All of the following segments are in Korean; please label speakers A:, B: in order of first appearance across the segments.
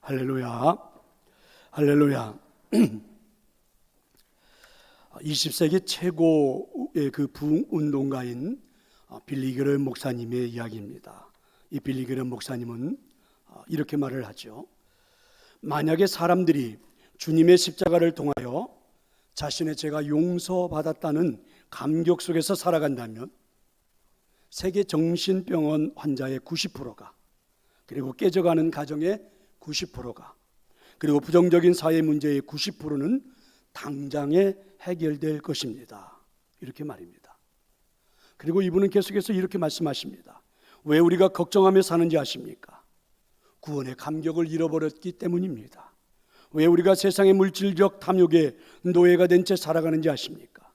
A: 할렐루야, 할렐루야. 20세기 최고의 그 부흥운동가인 빌리 그레엄 목사님의 이야기입니다. 이 빌리 그레엄 목사님은 이렇게 말을 하죠. 만약에 사람들이 주님의 십자가를 통하여 자신의 죄가 용서받았다는 감격 속에서 살아간다면 세계 정신병원 환자의 90%가, 그리고 깨져가는 가정의 90%가, 그리고 부정적인 사회 문제의 90%는 당장에 해결될 것입니다. 이렇게 말입니다. 그리고 이분은 계속해서 이렇게 말씀하십니다. 왜 우리가 걱정하며 사는지 아십니까? 구원의 감격을 잃어버렸기 때문입니다. 왜 우리가 세상의 물질적 탐욕에 노예가 된 채 살아가는지 아십니까?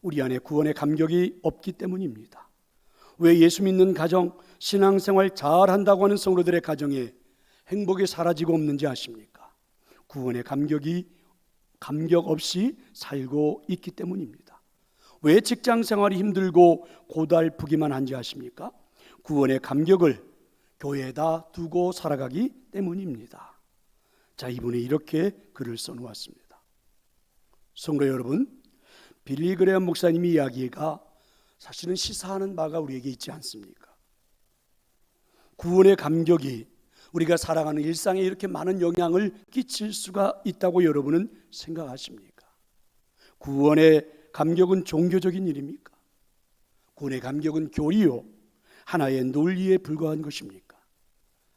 A: 우리 안에 구원의 감격이 없기 때문입니다. 왜 예수 믿는 가정, 신앙생활 잘한다고 하는 성도들의 가정에 행복이 사라지고 없는지 아십니까? 구원의 감격 없이 살고 있기 때문입니다. 왜 직장생활이 힘들고 고달프기만 한지 아십니까? 구원의 감격을 교회에다 두고 살아가기 때문입니다. 자, 이분이 이렇게 글을 써놓았습니다. 성도 여러분, 빌리 그레엄 목사님의 이야기가 사실은 시사하는 바가 우리에게 있지 않습니까? 구원의 감격이 우리가 살아가는 일상에 이렇게 많은 영향을 끼칠 수가 있다고 여러분은 생각하십니까? 구원의 감격은 종교적인 일입니까? 구원의 감격은 교리요, 하나의 논리에 불과한 것입니까?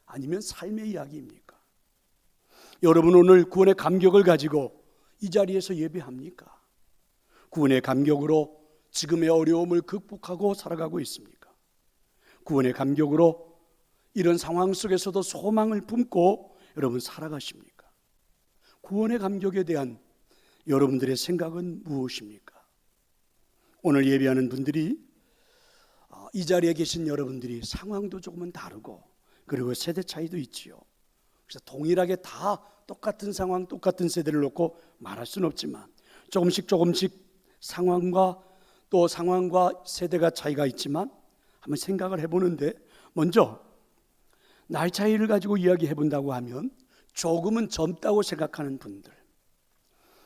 A: 아니면 삶의 이야기입니까? 여러분, 오늘 구원의 감격을 가지고 이 자리에서 예배합니까? 구원의 감격으로 지금의 어려움을 극복하고 살아가고 있습니까? 구원의 감격으로 이런 상황 속에서도 소망을 품고 여러분 살아가십니까? 구원의 감격에 대한 여러분들의 생각은 무엇입니까? 오늘 예배하는 분들이, 이 자리에 계신 여러분들이 상황도 조금은 다르고, 그리고 세대 차이도 있지요. 그래서 동일하게 다 똑같은 상황, 똑같은 세대를 놓고 말할 수는 없지만 조금씩 상황과 세대가 차이가 있지만 한번 생각을 해보는데, 먼저 나이 차이를 가지고 이야기해 본다고 하면 조금은 젊다고 생각하는 분들,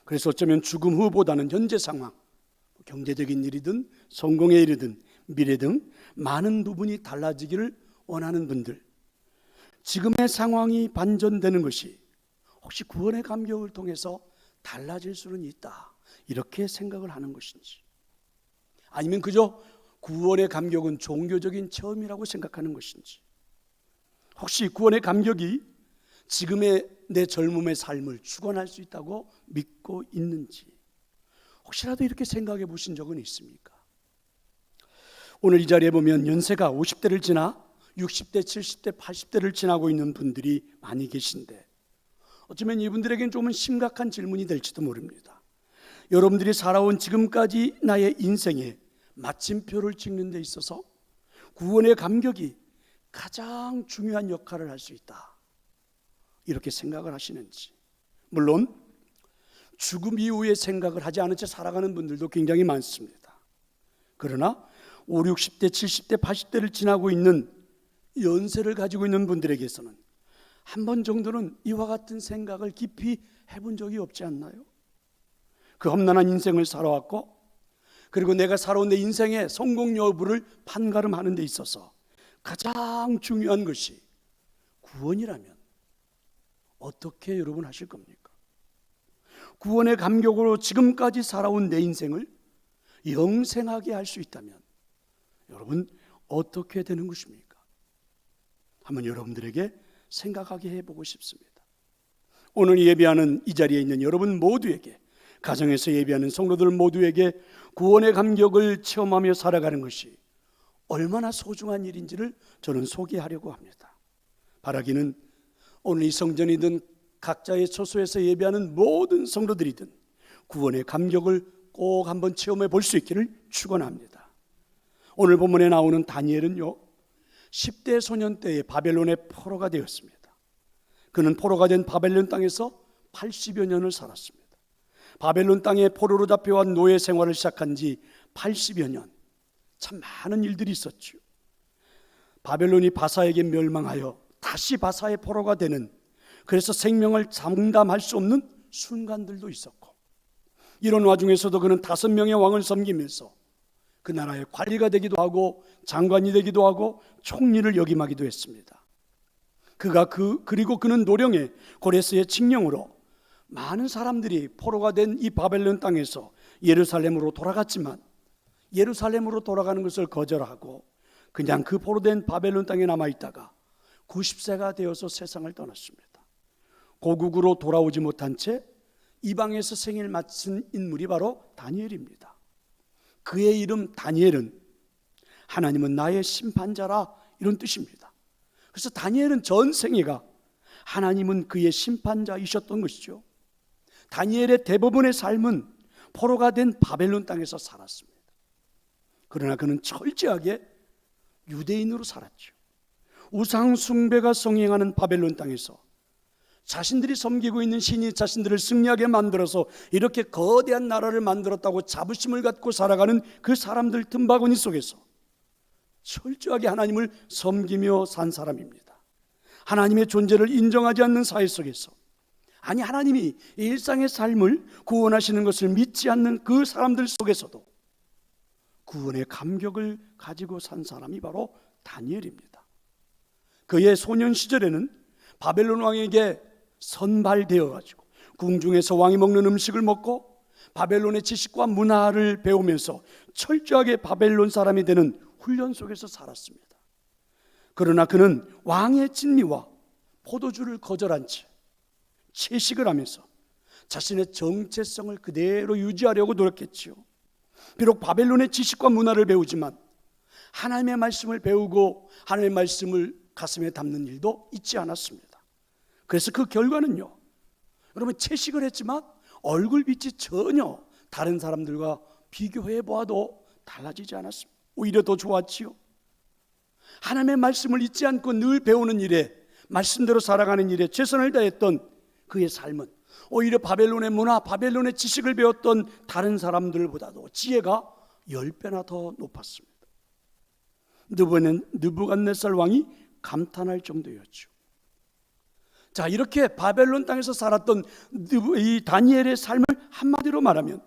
A: 그래서 어쩌면 죽음 후보다는 현재 상황, 경제적인 일이든 성공의 일이든 미래 등 많은 부분이 달라지기를 원하는 분들, 지금의 상황이 반전되는 것이 혹시 구원의 감격을 통해서 달라질 수는 있다, 이렇게 생각을 하는 것인지, 아니면 그저 구원의 감격은 종교적인 체험이라고 생각하는 것인지, 혹시 구원의 감격이 지금의 내 젊음의 삶을 축원할 수 있다고 믿고 있는지, 혹시라도 이렇게 생각해 보신 적은 있습니까? 오늘 이 자리에 보면 연세가 50대를 지나 60대, 70대, 80대를 지나고 있는 분들이 많이 계신데, 어쩌면 이분들에게는 조금은 심각한 질문이 될지도 모릅니다. 여러분들이 살아온 지금까지 나의 인생에 마침표를 찍는 데 있어서 구원의 감격이 가장 중요한 역할을 할 수 있다, 이렇게 생각을 하시는지. 물론 죽음 이후의 생각을 하지 않은 채 살아가는 분들도 굉장히 많습니다. 그러나 5, 60대, 70대, 80대를 지나고 있는 연세를 가지고 있는 분들에게서는 한 번 정도는 이와 같은 생각을 깊이 해본 적이 없지 않나요? 그 험난한 인생을 살아왔고, 그리고 내가 살아온 내 인생의 성공 여부를 판가름하는 데 있어서 가장 중요한 것이 구원이라면 어떻게 여러분 하실 겁니까? 구원의 감격으로 지금까지 살아온 내 인생을 영생하게 할 수 있다면 여러분 어떻게 되는 것입니까? 한번 여러분들에게 생각하게 해보고 싶습니다. 오늘 예배하는 이 자리에 있는 여러분 모두에게, 가정에서 예배하는 성도들 모두에게 구원의 감격을 체험하며 살아가는 것이 얼마나 소중한 일인지를 저는 소개하려고 합니다. 바라기는 오늘 이 성전이든 각자의 처소에서 예배하는 모든 성도들이든 구원의 감격을 꼭 한번 체험해 볼 수 있기를 축원합니다. 오늘 본문에 나오는 다니엘은요, 10대 소년 때에 바벨론의 포로가 되었습니다. 그는 포로가 된 바벨론 땅에서 80여 년을 살았습니다. 바벨론 땅에 포로로 잡혀온 노예 생활을 시작한 지 80여 년, 참 많은 일들이 있었죠. 바벨론이 바사에게 멸망하여 다시 바사의 포로가 되는 그래서 생명을 장담할 수 없는 순간들도 있었고, 이런 와중에서도 그는 5명의 왕을 섬기면서 그 나라의 관리가 되기도 하고 장관이 되기도 하고 총리를 역임하기도 했습니다. 그리고 그는 노령의 고레스의 칙령으로 많은 사람들이 포로가 된 이 바벨론 땅에서 예루살렘으로 돌아갔지만, 예루살렘으로 돌아가는 것을 거절하고 그냥 그 포로된 바벨론 땅에 남아있다가 90세가 되어서 세상을 떠났습니다. 고국으로 돌아오지 못한 채 이방에서 생일 마친 인물이 바로 다니엘입니다. 그의 이름 다니엘은 하나님은 나의 심판자라, 이런 뜻입니다. 그래서 다니엘은 전생애가 하나님은 그의 심판자이셨던 것이죠. 다니엘의 대부분의 삶은 포로가 된 바벨론 땅에서 살았습니다. 그러나 그는 철저하게 유대인으로 살았죠. 우상 숭배가 성행하는 바벨론 땅에서 자신들이 섬기고 있는 신이 자신들을 승리하게 만들어서 이렇게 거대한 나라를 만들었다고 자부심을 갖고 살아가는 그 사람들 틈바구니 속에서 철저하게 하나님을 섬기며 산 사람입니다. 하나님의 존재를 인정하지 않는 사회 속에서, 아니 하나님이 일상의 삶을 구원하시는 것을 믿지 않는 그 사람들 속에서도 구원의 감격을 가지고 산 사람이 바로 다니엘입니다. 그의 소년 시절에는 바벨론 왕에게 선발되어 가지고 궁중에서 왕이 먹는 음식을 먹고 바벨론의 지식과 문화를 배우면서 철저하게 바벨론 사람이 되는 훈련 속에서 살았습니다. 그러나 그는 왕의 진미와 포도주를 거절한 채 채식을 하면서 자신의 정체성을 그대로 유지하려고 노력했지요. 비록 바벨론의 지식과 문화를 배우지만 하나님의 말씀을 배우고 하나님의 말씀을 가슴에 담는 일도 잊지 않았습니다. 그래서 그 결과는요, 여러분, 채식을 했지만 얼굴빛이 전혀 다른 사람들과 비교해 보아도 달라지지 않았습니다. 오히려 더 좋았지요. 하나님의 말씀을 잊지 않고 늘 배우는 일에, 말씀대로 살아가는 일에 최선을 다했던 그의 삶은 오히려 바벨론의 문화, 바벨론의 지식을 배웠던 다른 사람들보다도 지혜가 10배나 더 높았습니다. 느부갓네살 왕이 감탄할 정도였죠. 자, 이렇게 바벨론 땅에서 살았던 이 다니엘의 삶을 한마디로 말하면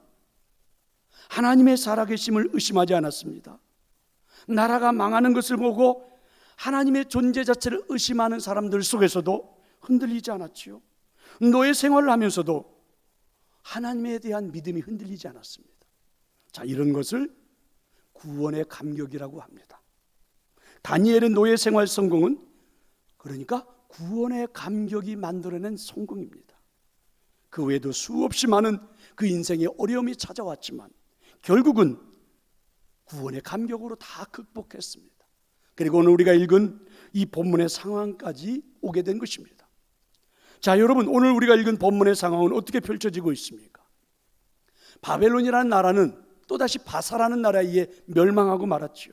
A: 하나님의 살아계심을 의심하지 않았습니다. 나라가 망하는 것을 보고 하나님의 존재 자체를 의심하는 사람들 속에서도 흔들리지 않았지요. 노예 생활을 하면서도 하나님에 대한 믿음이 흔들리지 않았습니다. 자, 이런 것을 구원의 감격이라고 합니다. 다니엘의 노예 생활 성공은 그러니까 구원의 감격이 만들어낸 성공입니다. 그 외에도 수없이 많은 그 인생의 어려움이 찾아왔지만 결국은 구원의 감격으로 다 극복했습니다. 그리고 오늘 우리가 읽은 이 본문의 상황까지 오게 된 것입니다. 자, 여러분, 오늘 우리가 읽은 본문의 상황은 어떻게 펼쳐지고 있습니까? 바벨론이라는 나라는 또다시 바사라는 나라에 의해 멸망하고 말았지요.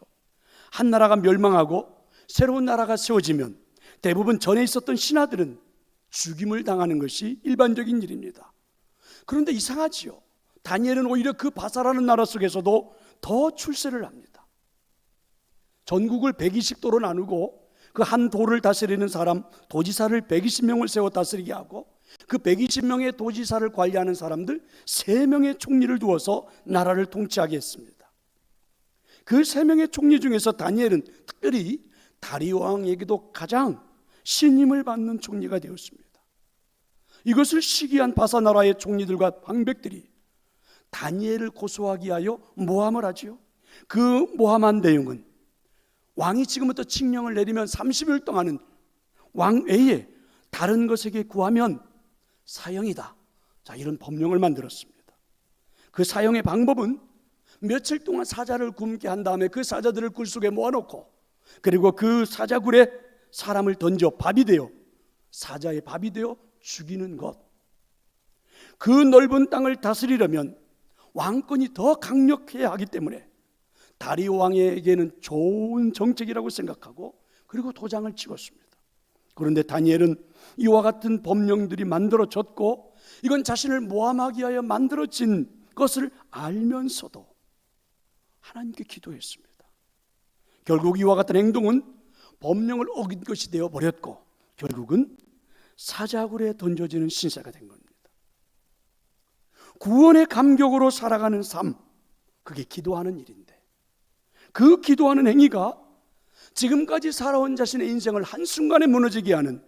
A: 한 나라가 멸망하고 새로운 나라가 세워지면 대부분 전에 있었던 신하들은 죽임을 당하는 것이 일반적인 일입니다. 그런데 이상하지요. 다니엘은 오히려 그 바사라는 나라 속에서도 더 출세를 합니다. 전국을 120도로 나누고 그 한 도를 다스리는 사람, 도지사를 120명을 세워 다스리게 하고 그 120명의 도지사를 관리하는 사람들 3명의 총리를 두어서 나라를 통치하게 했습니다. 그 3명의 총리 중에서 다니엘은 특별히 다리오 왕에게도 가장 신임을 받는 총리가 되었습니다. 이것을 시기한 바사나라의 총리들과 방백들이 다니엘을 고소하기 위하여 모함을 하지요. 그 모함한 내용은 왕이 지금부터 칙령을 내리면 30일 동안은 왕 외에 다른 것에게 구하면 사형이다. 자, 이런 법령을 만들었습니다. 그 사형의 방법은 며칠 동안 사자를 굶게 한 다음에 그 사자들을 굴 속에 모아놓고 그리고 그 사자굴에 사람을 던져 밥이 되어 사자의 밥이 되어 죽이는 것. 그 넓은 땅을 다스리려면 왕권이 더 강력해야 하기 때문에 다리오 왕에게는 좋은 정책이라고 생각하고 그리고 도장을 찍었습니다. 그런데 다니엘은 이와 같은 법령들이 만들어졌고 이건 자신을 모함하기 위하여 만들어진 것을 알면서도 하나님께 기도했습니다. 결국 이와 같은 행동은 법령을 어긴 것이 되어버렸고 결국은 사자굴에 던져지는 신세가 된 겁니다. 구원의 감격으로 살아가는 삶, 그게 기도하는 일인데, 그 기도하는 행위가 지금까지 살아온 자신의 인생을 한순간에 무너지게 하는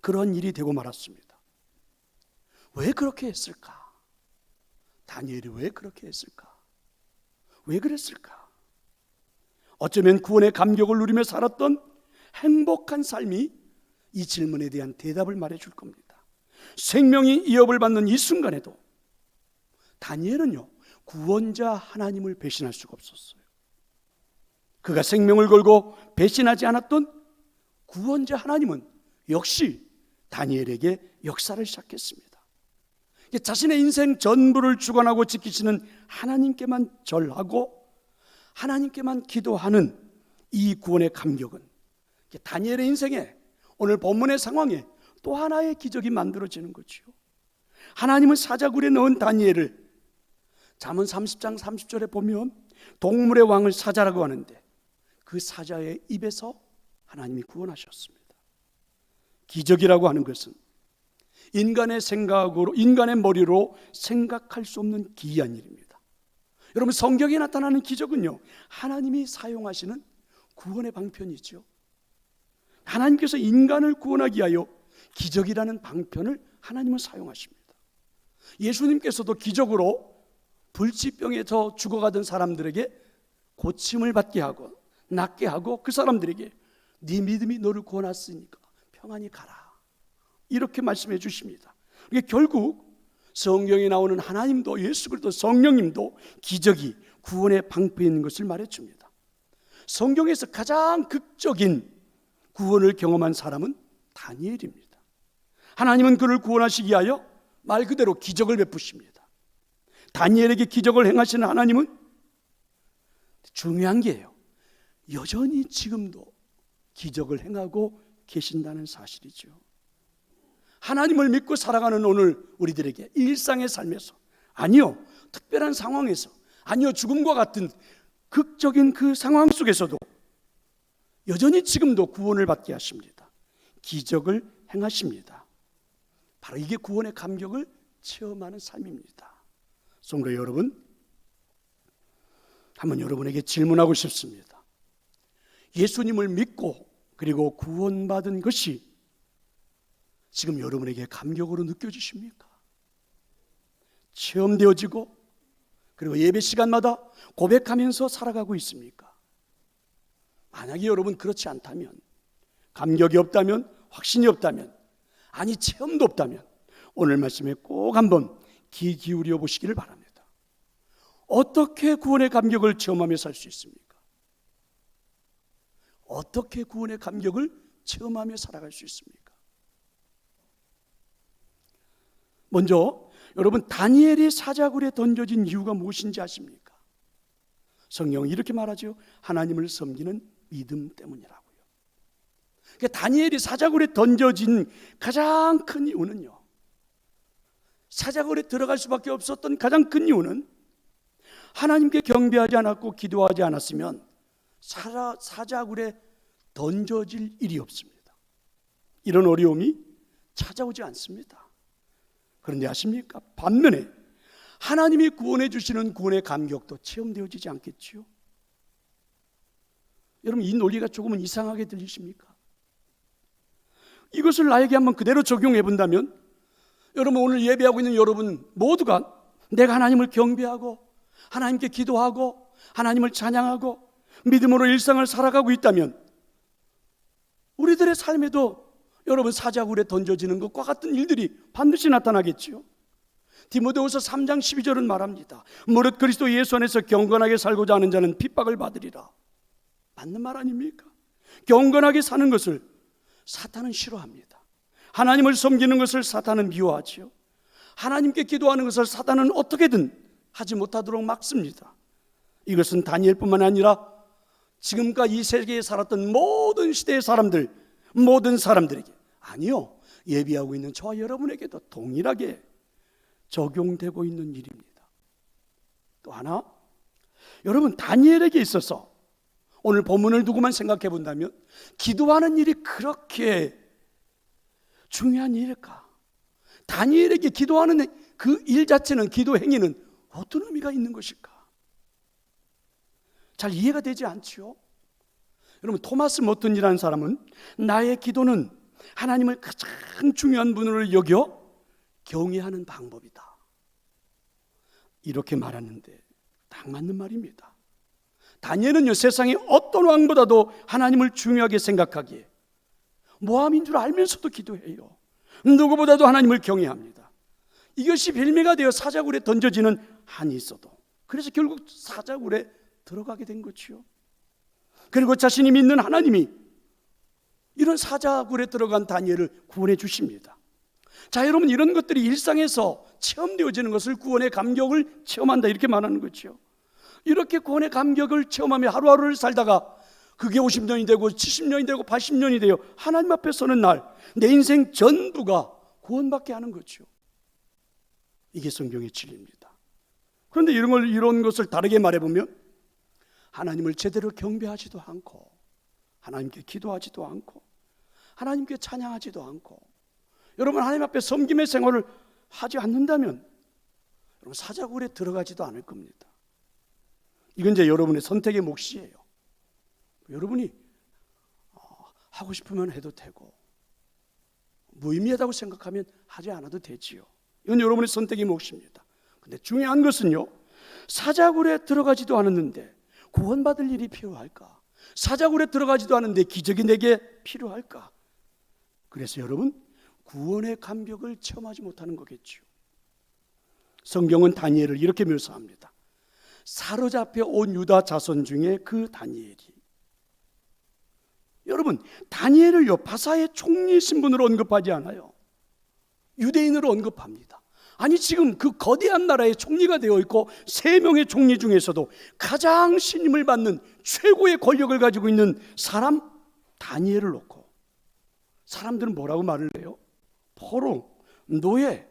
A: 그런 일이 되고 말았습니다. 왜 그렇게 했을까? 다니엘이 왜 그렇게 했을까? 왜 그랬을까? 어쩌면 구원의 감격을 누리며 살았던 행복한 삶이 이 질문에 대한 대답을 말해줄 겁니다. 생명이 위협을 받는 이 순간에도 다니엘은요, 구원자 하나님을 배신할 수가 없었어요. 그가 생명을 걸고 배신하지 않았던 구원자 하나님은 역시 다니엘에게 역사를 시작했습니다. 자신의 인생 전부를 주관하고 지키시는 하나님께만 절하고 하나님께만 기도하는 이 구원의 감격은 다니엘의 인생에, 오늘 본문의 상황에 또 하나의 기적이 만들어지는 거죠. 하나님은 사자굴에 넣은 다니엘을 잠언 30장 30절에 보면 동물의 왕을 사자라고 하는데, 그 사자의 입에서 하나님이 구원하셨습니다. 기적이라고 하는 것은 인간의 생각으로, 인간의 머리로 생각할 수 없는 기이한 일입니다. 여러분, 성경에 나타나는 기적은요, 하나님이 사용하시는 구원의 방편이죠. 하나님께서 인간을 구원하기 위하여 기적이라는 방편을 하나님은 사용하십니다. 예수님께서도 기적으로 불치병에서 죽어가던 사람들에게 고침을 받게 하고 낫게 하고, 그 사람들에게 네 믿음이 너를 구원했으니까 평안히 가라, 이렇게 말씀해 주십니다. 이게 결국 성경에 나오는 하나님도, 예수 그리스도, 성령님도 기적이 구원의 방편인 것을 말해줍니다. 성경에서 가장 극적인 구원을 경험한 사람은 다니엘입니다. 하나님은 그를 구원하시기 위하여 말 그대로 기적을 베푸십니다. 다니엘에게 기적을 행하시는 하나님은 중요한 게요, 여전히 지금도 기적을 행하고 계신다는 사실이죠. 하나님을 믿고 살아가는 오늘 우리들에게 일상의 삶에서, 아니요 특별한 상황에서, 아니요 죽음과 같은 극적인 그 상황 속에서도 여전히 지금도 구원을 받게 하십니다. 기적을 행하십니다. 바로 이게 구원의 감격을 체험하는 삶입니다. 성도 여러분, 한번 여러분에게 질문하고 싶습니다. 예수님을 믿고 그리고 구원받은 것이 지금 여러분에게 감격으로 느껴지십니까? 체험되어지고 그리고 예배 시간마다 고백하면서 살아가고 있습니까? 만약에 여러분 그렇지 않다면, 감격이 없다면, 확신이 없다면, 아니 체험도 없다면 오늘 말씀에 꼭 한번 귀 기울여 보시기를 바랍니다. 어떻게 구원의 감격을 체험하며 살 수 있습니까? 어떻게 구원의 감격을 체험하며 살아갈 수 있습니까? 먼저 여러분, 다니엘이 사자굴에 던져진 이유가 무엇인지 아십니까? 성경은 이렇게 말하죠. 하나님을 섬기는 믿음 때문이라고요. 그러니까 다니엘이 사자굴에 던져진 가장 큰 이유는요, 사자굴에 들어갈 수밖에 없었던 가장 큰 이유는 하나님께 경배하지 않았고 기도하지 않았으면 사자굴에 던져질 일이 없습니다. 이런 어려움이 찾아오지 않습니다. 그런데 아십니까? 반면에 하나님이 구원해 주시는 구원의 감격도 체험되어지지 않겠지요? 여러분, 이 논리가 조금은 이상하게 들리십니까? 이것을 나에게 한번 그대로 적용해 본다면, 여러분 오늘 예배하고 있는 여러분 모두가 내가 하나님을 경배하고 하나님께 기도하고 하나님을 찬양하고 믿음으로 일상을 살아가고 있다면, 우리들의 삶에도 여러분 사자굴에 던져지는 것과 같은 일들이 반드시 나타나겠지요. 디모데후서 3장 12절은 말합니다. 무릇 그리스도 예수 안에서 경건하게 살고자 하는 자는 핍박을 받으리라. 맞는 말 아닙니까? 경건하게 사는 것을 사탄은 싫어합니다. 하나님을 섬기는 것을 사탄은 미워하지요. 하나님께 기도하는 것을 사탄은 어떻게든 하지 못하도록 막습니다. 이것은 다니엘뿐만 아니라 지금까지 이 세계에 살았던 모든 시대의 사람들, 모든 사람들에게, 아니요, 예비하고 있는 저와 여러분에게도 동일하게 적용되고 있는 일입니다. 또 하나, 여러분 다니엘에게 있어서 오늘 본문을 두고만 생각해 본다면 기도하는 일이 그렇게 중요한 일일까? 다니엘에게 기도하는 그 일 자체는, 기도 행위는 어떤 의미가 있는 것일까? 잘 이해가 되지 않지요? 여러분, 토마스 머튼이라는 사람은 나의 기도는 하나님을 가장 중요한 분으로 여겨 경외하는 방법이다, 이렇게 말하는데 딱 맞는 말입니다. 다니엘은요, 세상의 어떤 왕보다도 하나님을 중요하게 생각하기에 모함인 줄 알면서도 기도해요. 누구보다도 하나님을 경외합니다. 이것이 빌미가 되어 사자굴에 던져지는 한이 있어도, 그래서 결국 사자굴에 들어가게 된 거지요. 그리고 자신이 믿는 하나님이 이런 사자굴에 들어간 다니엘을 구원해 주십니다. 자, 여러분, 이런 것들이 일상에서 체험되어지는 것을 구원의 감격을 체험한다, 이렇게 말하는 거죠. 이렇게 구원의 감격을 체험하며 하루하루를 살다가 그게 50년이 되고 70년이 되고 80년이 되어 하나님 앞에 서는 날, 내 인생 전부가 구원받게 하는 거죠. 이게 성경의 진리입니다. 그런데 이런 것을 다르게 말해보면, 하나님을 제대로 경배하지도 않고, 하나님께 기도하지도 않고, 하나님께 찬양하지도 않고, 여러분 하나님 앞에 섬김의 생활을 하지 않는다면 여러분 사자굴에 들어가지도 않을 겁니다. 이건 이제 여러분의 선택의 몫이에요. 여러분이 하고 싶으면 해도 되고, 무의미하다고 생각하면 하지 않아도 되지요. 이건 여러분의 선택의 몫입니다. 근데 중요한 것은요, 사자굴에 들어가지도 않았는데 구원받을 일이 필요할까? 사자굴에 들어가지도 않은데 기적이 내게 필요할까? 그래서 여러분, 구원의 감격을 체험하지 못하는 거겠죠. 성경은 다니엘을 이렇게 묘사합니다. 사로잡혀 온 유다 자손 중에 그 다니엘이, 여러분 다니엘을요 바사의 총리 신분으로 언급하지 않아요. 유대인으로 언급합니다. 아니, 지금 그 거대한 나라의 총리가 되어 있고 3명의 총리 중에서도 가장 신임을 받는 최고의 권력을 가지고 있는 사람 다니엘을 놓고 사람들은 뭐라고 말을 해요? 포로, 노예,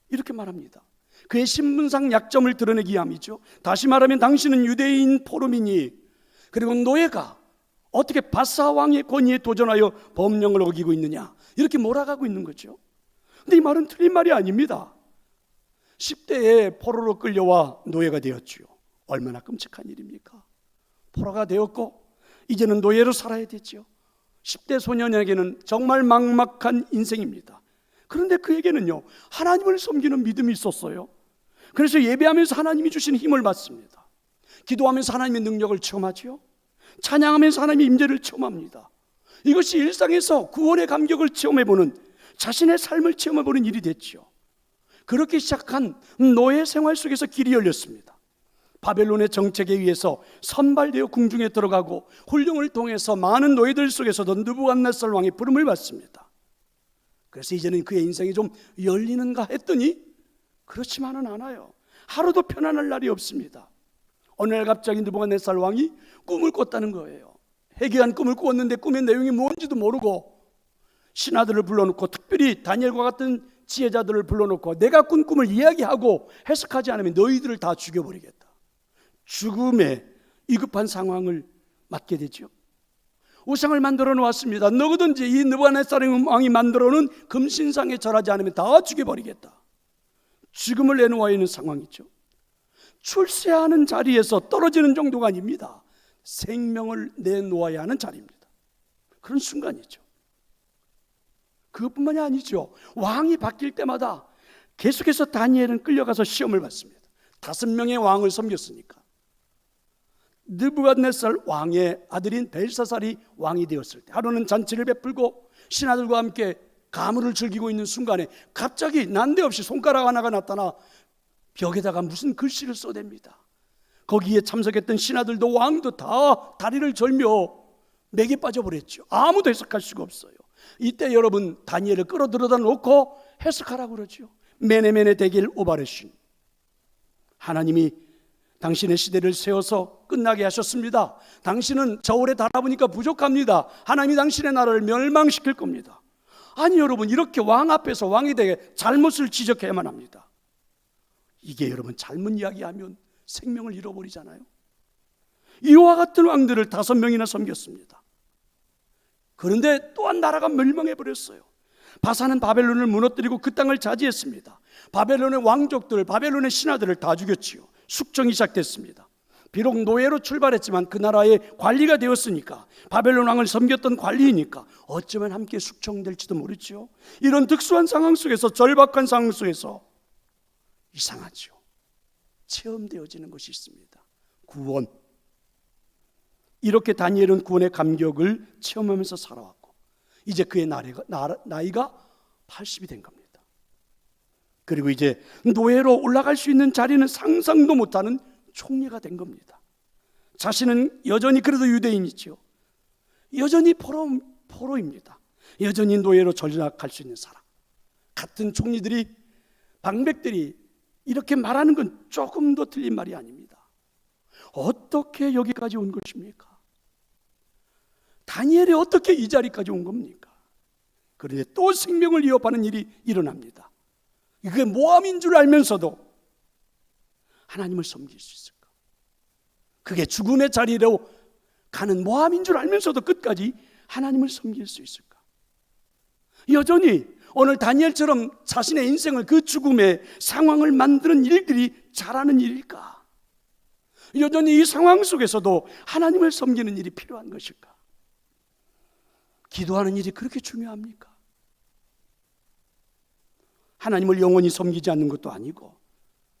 A: 이렇게 말합니다. 그의 신분상 약점을 드러내기 위함이죠. 다시 말하면 당신은 유대인 포로민이, 그리고 노예가 어떻게 바사 왕의 권위에 도전하여 법령을 어기고 있느냐, 이렇게 몰아가고 있는 거죠. 근데 이 말은 틀린 말이 아닙니다. 10대에 포로로 끌려와 노예가 되었죠. 얼마나 끔찍한 일입니까? 포로가 되었고 이제는 노예로 살아야 되죠. 10대 소년에게는 정말 막막한 인생입니다. 그런데 그에게는요 하나님을 섬기는 믿음이 있었어요. 그래서 예배하면서 하나님이 주신 힘을 받습니다. 기도하면서 하나님의 능력을 체험하죠. 찬양하면서 하나님의 임재를 체험합니다. 이것이 일상에서 구원의 감격을 체험해보는, 자신의 삶을 체험해보는 일이 됐죠. 그렇게 시작한 노예 생활 속에서 길이 열렸습니다. 바벨론의 정책에 의해서 선발되어 궁중에 들어가고 훈련을 통해서 많은 노예들 속에서도 느부갓네살 왕의 부름을 받습니다. 그래서 이제는 그의 인생이 좀 열리는가 했더니 그렇지만은 않아요. 하루도 편안할 날이 없습니다. 어느 날 갑자기 느부갓네살 왕이 꿈을 꿨다는 거예요. 해괴한 꿈을 꾸었는데 꿈의 내용이 뭔지도 모르고 신하들을 불러놓고, 특별히 다니엘과 같은 지혜자들을 불러놓고 내가 꾼 꿈을 이야기하고 해석하지 않으면 너희들을 다 죽여버리겠다. 죽음에 위급한 상황을 맞게 되죠. 우상을 만들어 놓았습니다. 누구든지 이 느부갓네살 왕이 만들어 놓은 금신상에 절하지 않으면 다 죽여버리겠다. 죽음을 내놓아 있는 상황이죠. 출세하는 자리에서 떨어지는 정도가 아닙니다. 생명을 내놓아야 하는 자리입니다. 그런 순간이죠. 그것뿐만이 아니죠. 왕이 바뀔 때마다 계속해서 다니엘은 끌려가서 시험을 받습니다. 5명의 왕을 섬겼으니까. 느부갓네살 왕의 아들인 벨사살이 왕이 되었을 때 하루는 잔치를 베풀고 신하들과 함께 가물을 즐기고 있는 순간에 갑자기 난데없이 손가락 하나가 나타나 벽에다가 무슨 글씨를 써댑니다. 거기에 참석했던 신하들도 왕도 다 다리를 절며 맥에 빠져버렸죠. 아무도 해석할 수가 없어요. 이때 여러분 다니엘을 끌어들여다 놓고 해석하라고 그러죠. 메네메네 데길 오바르신, 하나님이 당신의 시대를 세워서 끝나게 하셨습니다. 당신은 저울에 달아보니까 부족합니다. 하나님이 당신의 나라를 멸망시킬 겁니다. 아니 여러분, 이렇게 왕 앞에서 왕이 되게 잘못을 지적해야만 합니다. 이게 여러분 잘못 이야기하면 생명을 잃어버리잖아요. 이와 같은 왕들을 5명이나 섬겼습니다. 그런데 또한 나라가 멸망해버렸어요. 바사는 바벨론을 무너뜨리고 그 땅을 차지했습니다. 바벨론의 왕족들, 바벨론의 신하들을 다 죽였지요. 숙청이 시작됐습니다. 비록 노예로 출발했지만 그 나라의 관리가 되었으니까, 바벨론 왕을 섬겼던 관리이니까 어쩌면 함께 숙청될지도 모르죠. 이런 특수한 상황 속에서, 절박한 상황 속에서 이상하죠. 체험되어지는 것이 있습니다. 구원. 이렇게 다니엘은 구원의 감격을 체험하면서 살아왔고, 이제 그의 나이가 80이 된 겁니다. 그리고 이제 노예로 올라갈 수 있는 자리는 상상도 못하는 총리가 된 겁니다. 자신은 여전히 그래도 유대인이죠. 여전히 포로입니다. 여전히 노예로 전락할 수 있는 사람. 같은 총리들이, 방백들이 이렇게 말하는 건 조금 더 틀린 말이 아닙니다. 어떻게 여기까지 온 것입니까? 다니엘이 어떻게 이 자리까지 온 겁니까? 그런데 또 생명을 위협하는 일이 일어납니다. 이게 모함인 줄 알면서도 하나님을 섬길 수 있을까? 그게 죽음의 자리로 가는 모함인 줄 알면서도 끝까지 하나님을 섬길 수 있을까? 여전히 오늘 다니엘처럼 자신의 인생을, 그 죽음의 상황을 만드는 일들이 잘하는 일일까? 여전히 이 상황 속에서도 하나님을 섬기는 일이 필요한 것일까? 기도하는 일이 그렇게 중요합니까? 하나님을 영원히 섬기지 않는 것도 아니고,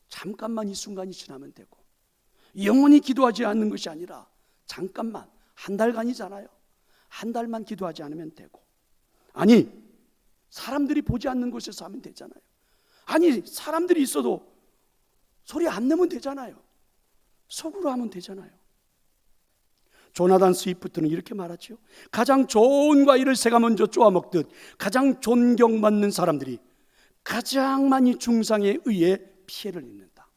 A: 잠깐만 이 순간이 지나면 되고, 영원히 기도하지 않는 것이 아니라 잠깐만, 한 달간이잖아요. 한 달만 기도하지 않으면 되고, 아니 사람들이 보지 않는 곳에서 하면 되잖아요. 아니 사람들이 있어도 소리 안 내면 되잖아요. 속으로 하면 되잖아요. 조나단 스위프트는 이렇게 말하죠. 가장 좋은 과일을 새가 먼저 쪼아 먹듯 가장 존경받는 사람들이 가장 많이 중상에 의해 피해를 입는다.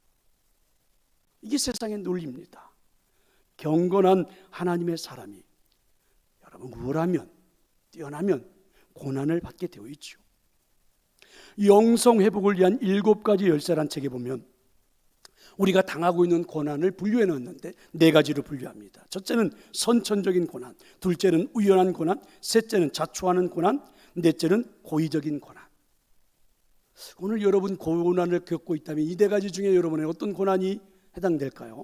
A: 이게 세상의 논리입니다. 경건한 하나님의 사람이, 여러분, 우월하면, 뛰어나면 고난을 받게 되어 있죠. 영성 회복을 위한 7가지 열쇠란 책에 보면 우리가 당하고 있는 고난을 분류해 놓았는데 4가지로 분류합니다. 첫째는 선천적인 고난, 둘째는 우연한 고난, 셋째는 자초하는 고난, 넷째는 고의적인 고난. 오늘 여러분 고난을 겪고 있다면 이 4가지 중에 여러분의 어떤 고난이 해당될까요?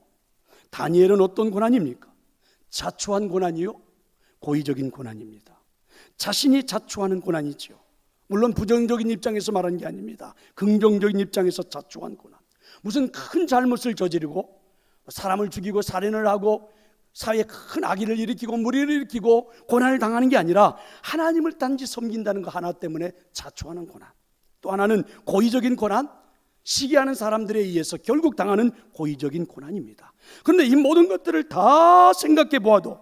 A: 다니엘은 어떤 고난입니까? 자초한 고난이요? 고의적인 고난입니다. 자신이 자초하는 고난이죠. 물론 부정적인 입장에서 말하는 게 아닙니다. 긍정적인 입장에서 자초한 고난. 무슨 큰 잘못을 저지르고 사람을 죽이고 살인을 하고 사회에 큰 악의를 일으키고 무리를 일으키고 고난을 당하는 게 아니라 하나님을 단지 섬긴다는 거 하나 때문에 자초하는 고난. 또 하나는 고의적인 고난, 시기하는 사람들에 의해서 결국 당하는 고의적인 고난입니다. 그런데 이 모든 것들을 다 생각해 보아도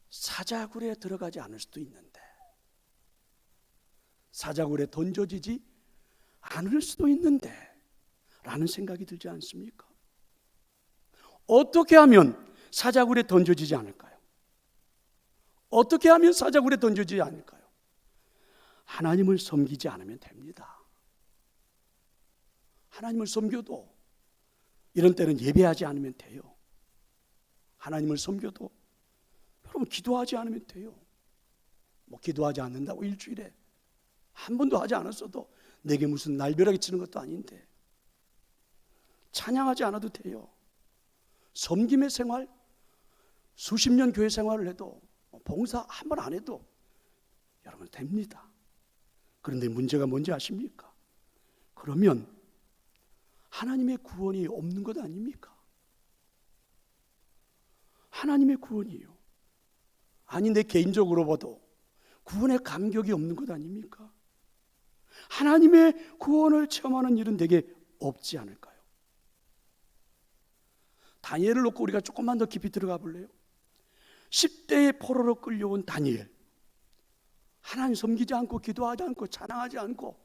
A: 사자굴에 들어가지 않을 수도 있는데, 사자굴에 던져지지 않을 수도 있는데 라는 생각이 들지 않습니까? 어떻게 하면 사자굴에 던져지지 않을까요? 어떻게 하면 사자굴에 던져지지 않을까요? 하나님을 섬기지 않으면 됩니다. 하나님을 섬겨도 이런 때는 예배하지 않으면 돼요. 하나님을 섬겨도 여러분 기도하지 않으면 돼요. 뭐 기도하지 않는다고 일주일에 한 번도 하지 않았어도 내게 무슨 날벼락이 치는 것도 아닌데 찬양하지 않아도 돼요. 섬김의 생활, 수십 년 교회 생활을 해도 봉사 한 번 안 해도 여러분 됩니다. 그런데 문제가 뭔지 아십니까? 그러면 하나님의 구원이 없는 것 아닙니까? 하나님의 구원이요. 아니 내 개인적으로 봐도 구원의 감격이 없는 것 아닙니까? 하나님의 구원을 체험하는 일은 되게 없지 않을까요? 다니엘을 놓고 우리가 조금만 더 깊이 들어가 볼래요? 10대의 포로로 끌려온 다니엘, 하나님 섬기지 않고 기도하지 않고 찬양하지 않고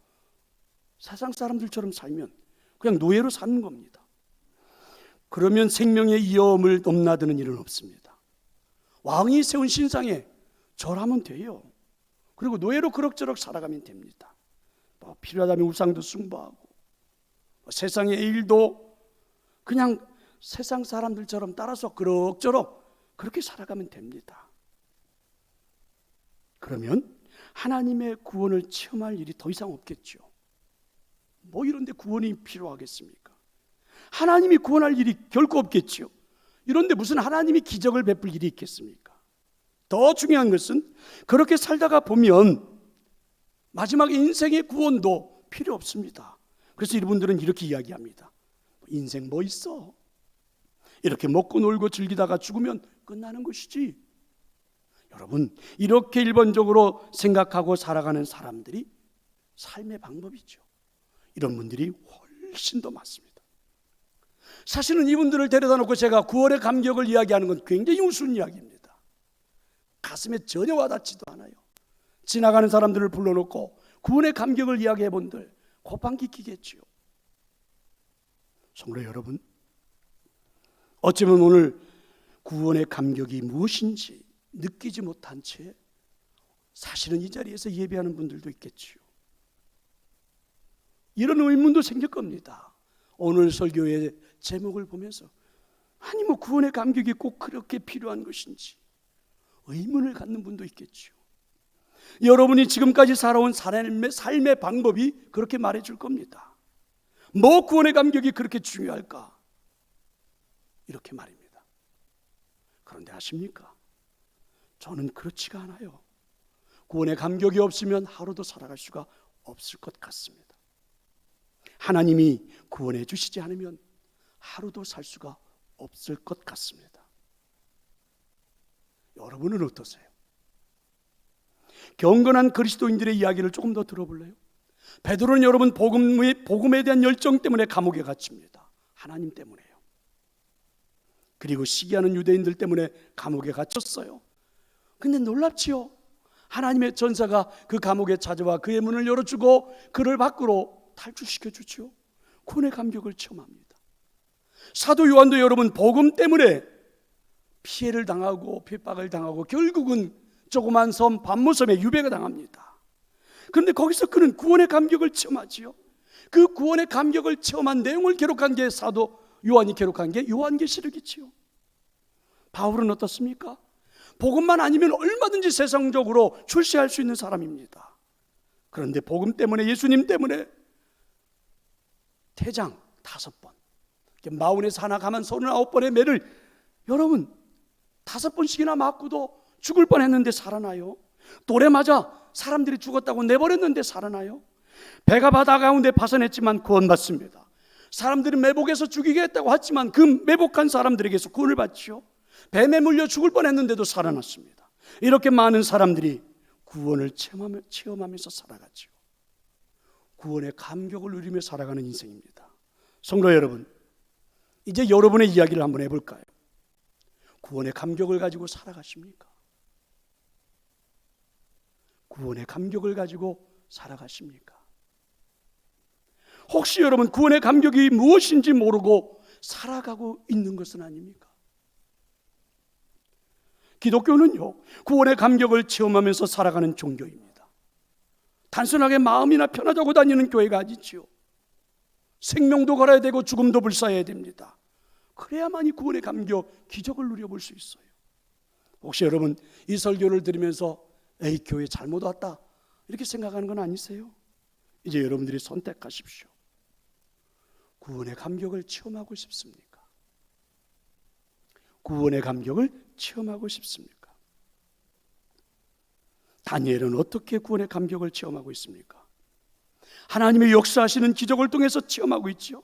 A: 세상 사람들처럼 살면 그냥 노예로 사는 겁니다. 그러면 생명의 위험을 넘나드는 일은 없습니다. 왕이 세운 신상에 절하면 돼요. 그리고 노예로 그럭저럭 살아가면 됩니다. 뭐 필요하다면 우상도 숭배하고 세상의 일도 그냥 세상 사람들처럼 따라서 그럭저럭 그렇게 살아가면 됩니다. 그러면 하나님의 구원을 체험할 일이 더 이상 없겠죠. 뭐 이런 데 구원이 필요하겠습니까? 하나님이 구원할 일이 결코 없겠죠. 이런데 무슨 하나님이 기적을 베풀 일이 있겠습니까? 더 중요한 것은 그렇게 살다가 보면 마지막 인생의 구원도 필요 없습니다. 그래서 이분들은 이렇게 이야기합니다. 인생 뭐 있어? 이렇게 먹고 놀고 즐기다가 죽으면 끝나는 것이지. 여러분, 이렇게 일반적으로 생각하고 살아가는 사람들이 삶의 방법이죠. 이런 분들이 훨씬 더 많습니다. 사실은 이분들을 데려다 놓고 제가 구원의 감격을 이야기하는 건 굉장히 우스운 이야기입니다. 가슴에 전혀 와닿지도 않아요. 지나가는 사람들을 불러놓고 구원의 감격을 이야기해 본들 고판기 끼겠지요. 성도 여러분, 어쩌면 오늘 구원의 감격이 무엇인지 느끼지 못한 채 사실은 이 자리에서 예배하는 분들도 있겠지요. 이런 의문도 생길 겁니다. 오늘 설교의 제목을 보면서 아니 뭐 구원의 감격이 꼭 그렇게 필요한 것인지 의문을 갖는 분도 있겠지요. 여러분이 지금까지 살아온 삶의 방법이 그렇게 말해줄 겁니다. 뭐 구원의 감격이 그렇게 중요할까? 이렇게 말입니다. 그런데 아십니까? 저는 그렇지가 않아요. 구원의 감격이 없으면 하루도 살아갈 수가 없을 것 같습니다. 하나님이 구원해 주시지 않으면 하루도 살 수가 없을 것 같습니다. 여러분은 어떠세요? 경건한 그리스도인들의 이야기를 조금 더 들어볼래요? 베드로는 여러분 복음에 대한 열정 때문에 감옥에 갇힙니다. 하나님 때문에요. 그리고 시기하는 유대인들 때문에 감옥에 갇혔어요. 근데 놀랍지요? 하나님의 전사가 그 감옥에 찾아와 그의 문을 열어주고 그를 밖으로 탈출시켜 주죠. 구원의 감격을 체험합니다. 사도 요한도 여러분 복음 때문에 피해를 당하고 핍박을 당하고 결국은 조그만 섬 반모섬에 유배가 당합니다. 그런데 거기서 그는 구원의 감격을 체험하지요. 그 구원의 감격을 체험한 내용을 기록한 게 사도 요한이 기록한 게 요한계시록이지요. 바울은 어떻습니까? 복음만 아니면 얼마든지 세상적으로 출세할 수 있는 사람입니다. 그런데 복음 때문에, 예수님 때문에 태장 5번, 마흔에서 하나 가만 39번의 매를 여러분 5번씩이나 맞고도 죽을 뻔했는데 살아나요. 돌에 맞아 사람들이 죽었다고 내버렸는데 살아나요. 배가 바다 가운데 파선했지만 구원받습니다. 사람들이 매복해서 죽이겠다고 했지만 그 매복한 사람들에게서 구원을 받죠. 뱀에 물려 죽을 뻔했는데도 살아났습니다. 이렇게 많은 사람들이 구원을 체험하면서 살아갔죠. 구원의 감격을 누리며 살아가는 인생입니다. 성도 여러분, 이제 여러분의 이야기를 한번 해볼까요? 구원의 감격을 가지고 살아가십니까? 구원의 감격을 가지고 살아가십니까? 혹시 여러분 구원의 감격이 무엇인지 모르고 살아가고 있는 것은 아닙니까? 기독교는요, 구원의 감격을 체험하면서 살아가는 종교입니다. 단순하게 마음이나 편하자고 다니는 교회가 아니지요. 생명도 걸어야 되고 죽음도 불사해야 됩니다. 그래야만이 구원의 감격, 기적을 누려볼 수 있어요. 혹시 여러분 이 설교를 들으면서 에이 교회 잘못 왔다 이렇게 생각하는 건 아니세요? 이제 여러분들이 선택하십시오. 구원의 감격을 체험하고 싶습니까? 구원의 감격을 체험하고 싶습니까? 다니엘은 어떻게 구원의 감격을 체험하고 있습니까? 하나님의 역사하시는 기적을 통해서 체험하고 있죠.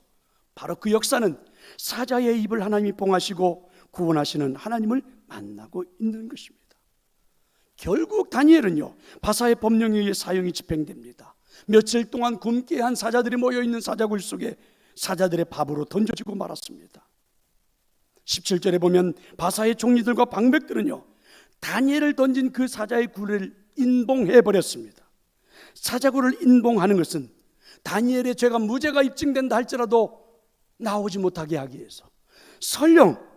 A: 바로 그 역사는 사자의 입을 하나님이 봉하시고 구원하시는 하나님을 만나고 있는 것입니다. 결국 다니엘은요, 바사의 법령에 의해 사형이 집행됩니다. 며칠 동안 굶게 한 사자들이 모여있는 사자굴 속에 사자들의 밥으로 던져지고 말았습니다. 17절에 보면 바사의 종리들과 방백들은요, 다니엘을 던진 그 사자의 굴을 인봉해버렸습니다. 사자굴을 인봉하는 것은 다니엘의 죄가 무죄가 입증된다 할지라도 나오지 못하게 하기 위해서, 설령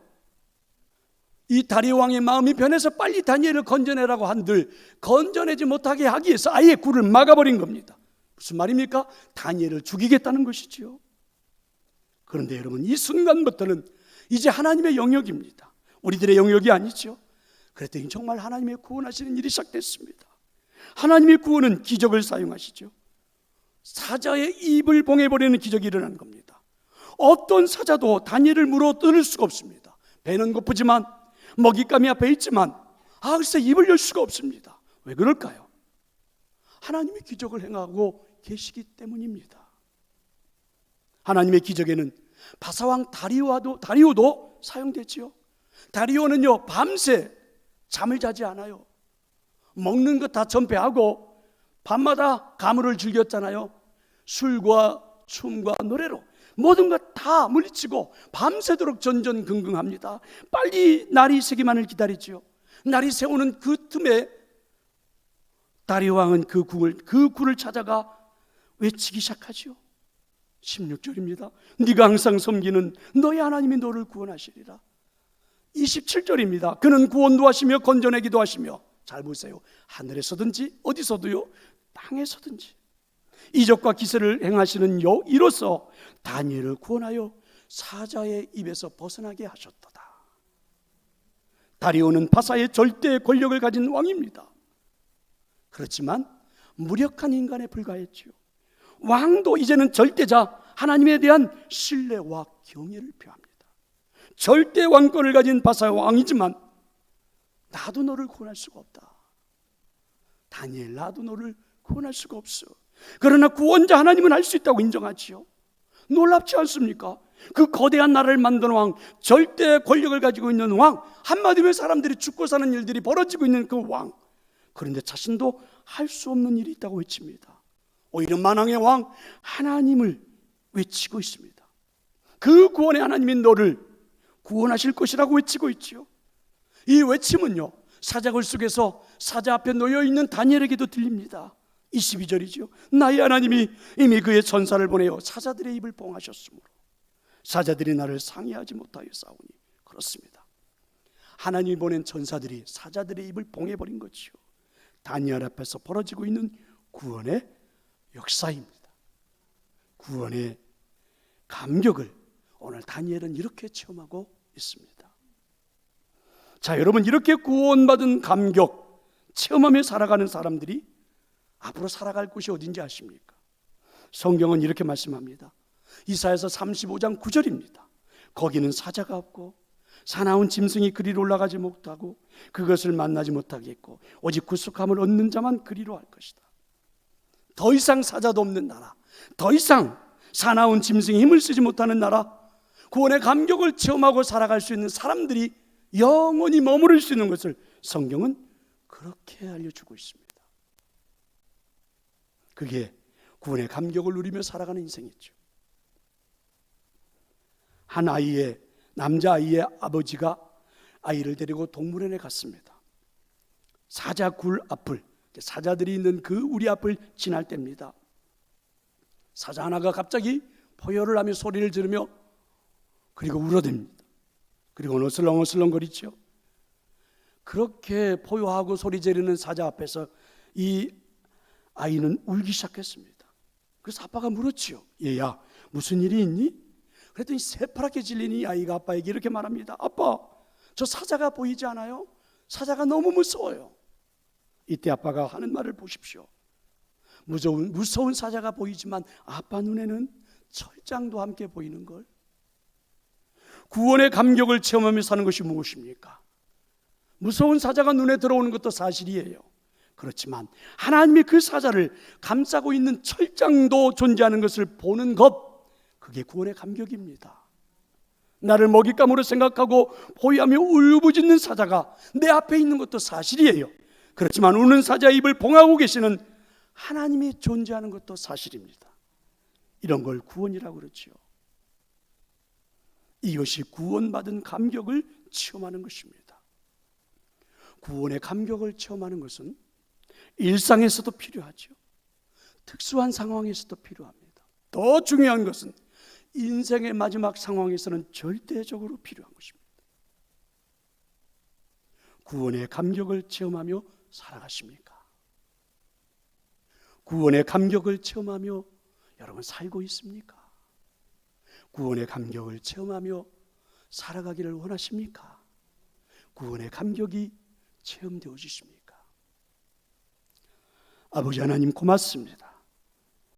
A: 이 다리오 왕의 마음이 변해서 빨리 다니엘을 건져내라고 한들 건져내지 못하게 하기 위해서 아예 굴을 막아버린 겁니다. 무슨 말입니까? 다니엘을 죽이겠다는 것이지요. 그런데 여러분, 이 순간부터는 이제 하나님의 영역입니다. 우리들의 영역이 아니죠. 그랬더니 정말 하나님의 구원하시는 일이 시작됐습니다. 하나님의 구원은 기적을 사용하시죠. 사자의 입을 봉해버리는 기적이 일어나는 겁니다. 어떤 사자도 다니엘을 물어뜯을 수가 없습니다. 배는 고프지만, 먹잇감이 앞에 있지만 글쎄 입을 열 수가 없습니다. 왜 그럴까요? 하나님이 기적을 행하고 계시기 때문입니다. 하나님의 기적에는 바사왕 다리오도 사용되지요. 다리오는요, 밤새 잠을 자지 않아요. 먹는 것 다 전폐하고 밤마다 가물을 즐겼잖아요. 술과 춤과 노래로 모든 것 다 물리치고 밤새도록 전전긍긍합니다. 빨리 날이 새기만을 기다리지요. 날이 새오는 그 틈에 다리오 왕은 그 굴을 찾아가 외치기 시작하죠. 16절입니다. 네가 항상 섬기는 너의 하나님이 너를 구원하시리라. 27절입니다. 그는 구원도 하시며 건져내기도 하시며, 잘 보세요, 하늘에서든지 어디서도요, 땅에서든지 이적과 기사를 행하시는 이로써 다니엘을 구원하여 사자의 입에서 벗어나게 하셨도다. 다리오는 바사의 절대 권력을 가진 왕입니다. 그렇지만 무력한 인간에 불과했죠. 왕도 이제는 절대자 하나님에 대한 신뢰와 경외를 표합니다. 절대 왕권을 가진 바사의 왕이지만 나도 너를 구원할 수가 없다. 다니엘, 나도 너를 구원할 수가 없어. 그러나 구원자 하나님은 할 수 있다고 인정하지요. 놀랍지 않습니까? 그 거대한 나라를 만든 왕, 절대 권력을 가지고 있는 왕, 한마디로 사람들이 죽고 사는 일들이 벌어지고 있는 그 왕, 그런데 자신도 할 수 없는 일이 있다고 외칩니다. 오히려 만왕의 왕 하나님을 외치고 있습니다. 그 구원의 하나님이 너를 구원하실 것이라고 외치고 있지요. 이 외침은요, 사자굴 속에서 사자 앞에 놓여있는 다니엘에게도 들립니다. 22절이죠. 나의 하나님이 이미 그의 전사를 보내어 사자들의 입을 봉하셨으므로 사자들이 나를 상해하지 못하여 싸우니. 그렇습니다. 하나님이 보낸 전사들이 사자들의 입을 봉해버린 것이요, 다니엘 앞에서 벌어지고 있는 구원의 역사입니다. 구원의 감격을 오늘 다니엘은 이렇게 체험하고 있습니다. 자, 여러분, 이렇게 구원받은 감격 체험하며 살아가는 사람들이 앞으로 살아갈 곳이 어딘지 아십니까? 성경은 이렇게 말씀합니다. 이사야서 35장 9절입니다. 거기는 사자가 없고 사나운 짐승이 그리로 올라가지 못하고 그것을 만나지 못하겠고 오직 구속함을 얻는 자만 그리로 할 것이다. 더 이상 사자도 없는 나라, 더 이상 사나운 짐승이 힘을 쓰지 못하는 나라, 구원의 감격을 체험하고 살아갈 수 있는 사람들이 영원히 머무를 수 있는 것을 성경은 그렇게 알려주고 있습니다. 그게 구원의 감격을 누리며 살아가는 인생이죠. 한 아이의, 남자아이의 아버지가 아이를 데리고 동물원에 갔습니다. 사자 굴 앞을, 사자들이 있는 그 우리 앞을 지날 때입니다. 사자 하나가 갑자기 포효를 하며 소리를 지르며 그리고 울어댑니다. 그리고 어슬렁어슬렁거리죠. 그렇게 포효하고 소리 지르는 사자 앞에서 이 아이는 울기 시작했습니다. 그래서 아빠가 물었지요. 얘야, 무슨 일이 있니? 그랬더니 새파랗게 질린 이 아이가 아빠에게 이렇게 말합니다. 아빠, 저 사자가 보이지 않아요? 사자가 너무 무서워요. 이때 아빠가 하는 말을 보십시오. 무서운 사자가 보이지만 아빠 눈에는 철장도 함께 보이는 걸. 구원의 감격을 체험하며 사는 것이 무엇입니까? 무서운 사자가 눈에 들어오는 것도 사실이에요. 그렇지만 하나님이 그 사자를 감싸고 있는 철장도 존재하는 것을 보는 것, 그게 구원의 감격입니다. 나를 먹잇감으로 생각하고 포위하며 울부짖는 사자가 내 앞에 있는 것도 사실이에요. 그렇지만 우는 사자의 입을 봉하고 계시는 하나님이 존재하는 것도 사실입니다. 이런 걸 구원이라고 그러지요. 이것이 구원받은 감격을 체험하는 것입니다. 구원의 감격을 체험하는 것은 일상에서도 필요하죠. 특수한 상황에서도 필요합니다. 더 중요한 것은 인생의 마지막 상황에서는 절대적으로 필요한 것입니다. 구원의 감격을 체험하며 살아가십니까? 구원의 감격을 체험하며 여러분 살고 있습니까? 구원의 감격을 체험하며 살아가기를 원하십니까? 구원의 감격이 체험되어지십니까? 아버지 하나님 고맙습니다.